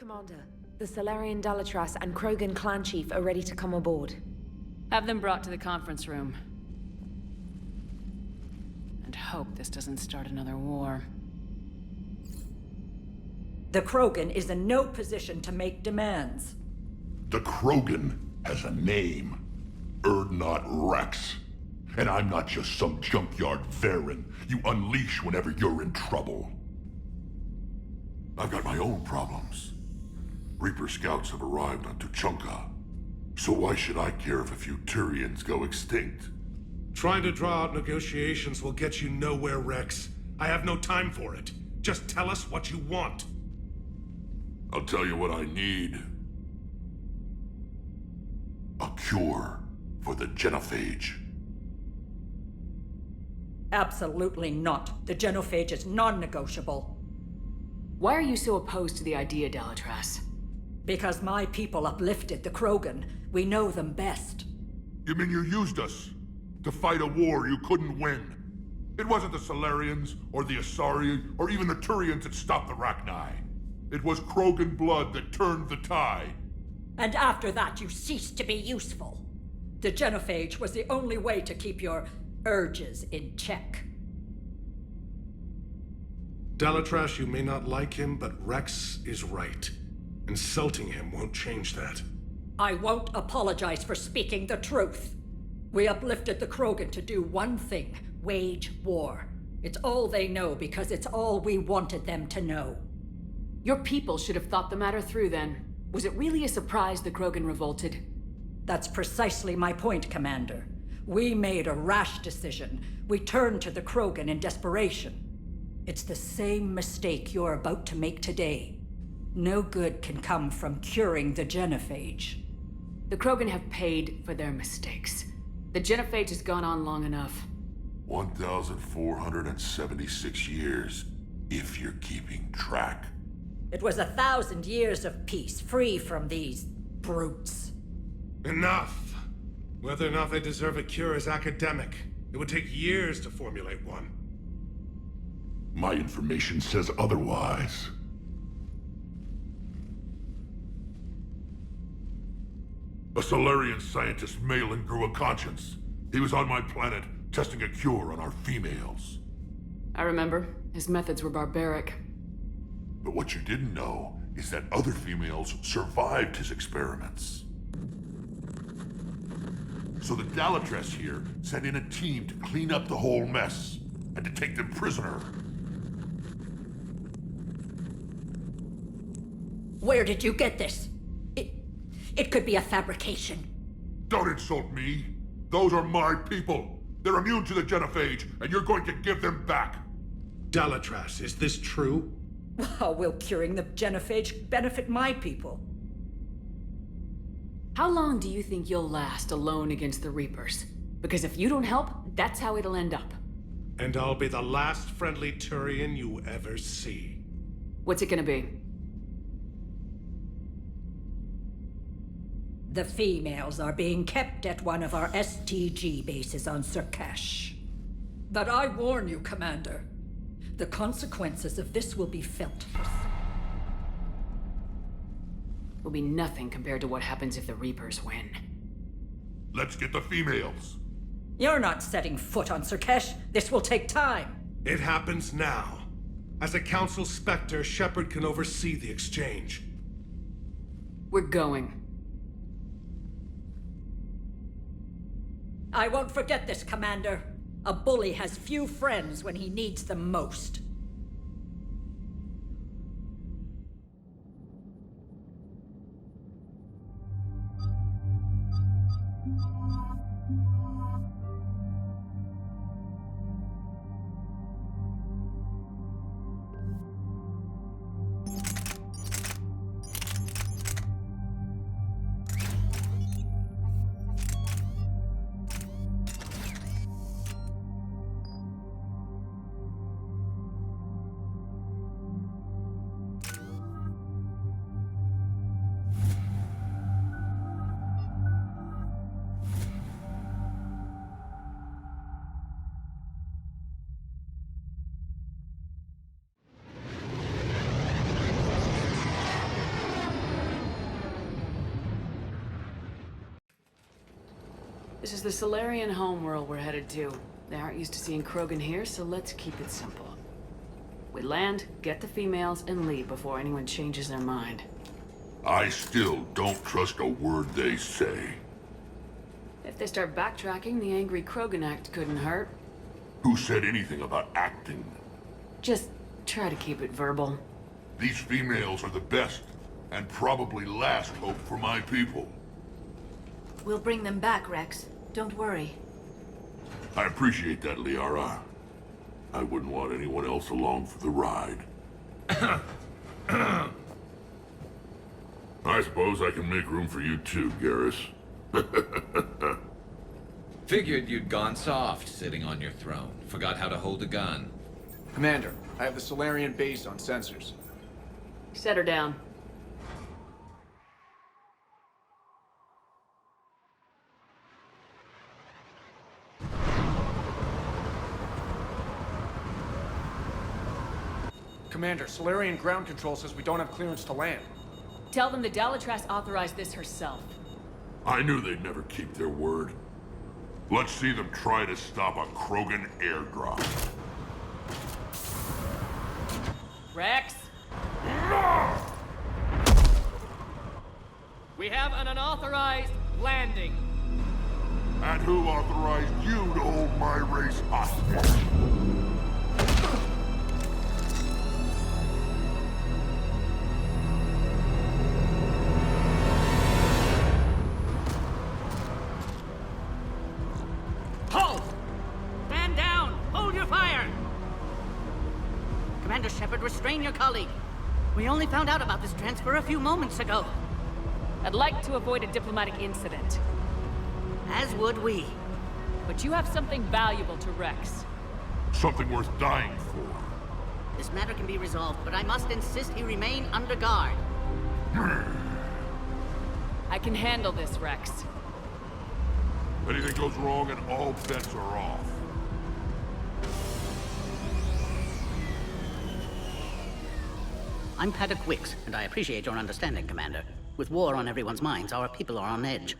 Commander. The Salarian Dalatras and Krogan clan chief are ready to come aboard. Have them brought to the conference room. And hope this doesn't start another war. The Krogan is in no position to make demands. The Krogan has a name. Urdnot Rex. And I'm not just some junkyard Varen you unleash whenever you're in trouble. I've got my own problems. Reaper scouts have arrived on Tuchanka. So why should I care if a few Turians go extinct? Trying to draw out negotiations will get you nowhere, Rex. I have no time for it. Just tell us what you want. I'll tell you what I need. A cure for the Genophage. Absolutely not. The Genophage is non-negotiable. Why are you so opposed to the idea, Dalatras? Because my people uplifted the Krogan. We know them best. You mean you used us to fight a war you couldn't win? It wasn't the Salarians, or the Asari, or even the Turians that stopped the Rachni. It was Krogan blood that turned the tide. And after that, you ceased to be useful. The Genophage was the only way to keep your urges in check. Dalatras, you may not like him, but Rex is right. Insulting him won't change that. I won't apologize for speaking the truth. We uplifted the Krogan to do one thing: wage war. It's all they know because it's all we wanted them to know. Your people should have thought the matter through then. Was it really a surprise the Krogan revolted? That's precisely my point, Commander. We made a rash decision. We turned to the Krogan in desperation. It's the same mistake you're about to make today. No good can come from curing the Genophage. The Krogan have paid for their mistakes. The Genophage has gone on long enough. 1,476 years, if you're keeping track. It was 1,000 years of peace, free from these brutes. Enough! Whether or not they deserve a cure is academic. It would take years to formulate one. My information says otherwise. A Solarian scientist, Malin, grew a conscience. He was on my planet, testing a cure on our females. I remember. His methods were barbaric. But what you didn't know is that other females survived his experiments. So the Dalatras here sent in a team to clean up the whole mess, and to take them prisoner. Where did you get this? It could be a fabrication. Don't insult me. Those are my people. They're immune to the Genophage, and you're going to give them back. Dalatras, is this true? How will curing the Genophage benefit my people? How long do you think you'll last alone against the Reapers? Because if you don't help, that's how it'll end up. And I'll be the last friendly Turian you ever see. What's it gonna be? The females are being kept at one of our STG bases on Surkash. But I warn you, Commander, the consequences of this will be felt for Will be nothing compared to what happens if the Reapers win. Let's get the females. You're not setting foot on Surkash. This will take time. It happens now. As a Council Spectre, Shepard can oversee the exchange. We're going. I won't forget this, Commander. A bully has few friends when he needs them most. This is the Solarian homeworld we're headed to. They aren't used to seeing Krogan here, so let's keep it simple. We land, get the females, and leave before anyone changes their mind. I still don't trust a word they say. If they start backtracking, the angry Krogan act couldn't hurt. Who said anything about acting? Just try to keep it verbal. These females are the best, and probably last hope for my people. We'll bring them back, Rex. Don't worry. I appreciate that, Liara. I wouldn't want anyone else along for the ride. I suppose I can make room for you too, Garrus. Figured you'd gone soft sitting on your throne. Forgot how to hold a gun. Commander, I have the Solarian base on sensors. Set her down. Commander, Solarian ground control says we don't have clearance to land. Tell them the Dalatras authorized this herself. I knew they'd never keep their word. Let's see them try to stop a Krogan airdrop. Rex? We have an unauthorized landing. And who authorized you to hold my race hostage? Halt! Stand down! Hold your fire! Commander Shepard, restrain your colleague. We only found out about this transfer a few moments ago. I'd like to avoid a diplomatic incident. As would we. But you have something valuable to Rex. Something worth dying for. This matter can be resolved, but I must insist he remain under guard. I can handle this, Rex. Anything goes wrong and all bets are off. I'm Paddock Wicks, and I appreciate your understanding, Commander. With war on everyone's minds, our people are on edge.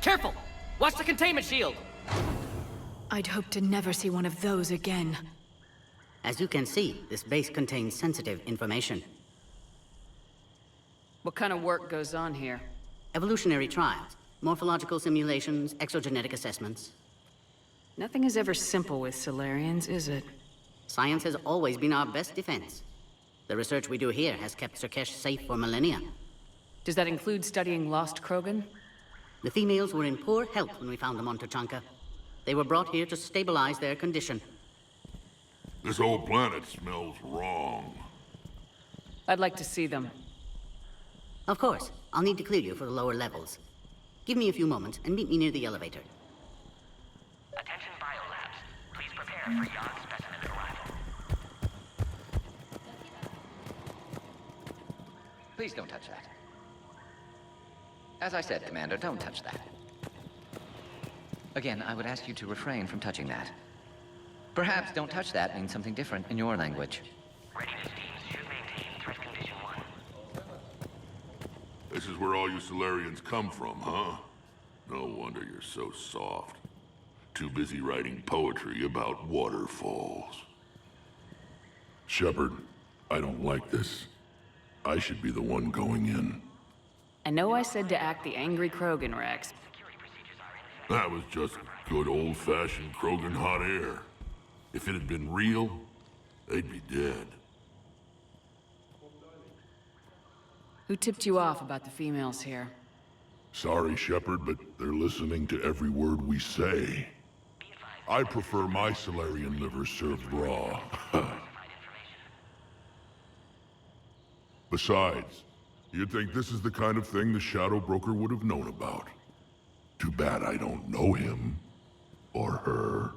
Careful! Watch the containment shield! I'd hope to never see one of those again. As you can see, this base contains sensitive information. What kind of work goes on here? Evolutionary trials, morphological simulations, exogenetic assessments. Nothing is ever simple with Solarians, is it? Science has always been our best defense. The research we do here has kept Surkesh safe for millennia. Does that include studying lost Krogan? The females were in poor health when we found them on Tuchanka. They were brought here to stabilize their condition. This whole planet smells wrong. I'd like to see them. Of course, I'll need to clear you for the lower levels. Give me a few moments and meet me near the elevator. Attention biolabs. Please prepare for yon specimen arrival. Please don't touch that. As I said, Commander, don't touch that. Again, I would ask you to refrain from touching that. Perhaps don't touch that means something different in your language. Readiness teams should maintain threat condition 1. This is where all you Solarians come from, huh? No wonder you're so soft. Too busy writing poetry about waterfalls. Shepard, I don't like this. I should be the one going in. I know I said to act the angry Krogan, Rex. That was just good old-fashioned Krogan hot air. If it had been real, they'd be dead. Who tipped you off about the females here? Sorry, Shepard, but they're listening to every word we say. I prefer my Solarian liver served raw. Besides, you'd think this is the kind of thing the Shadow Broker would have known about. Too bad I don't know him. Or her.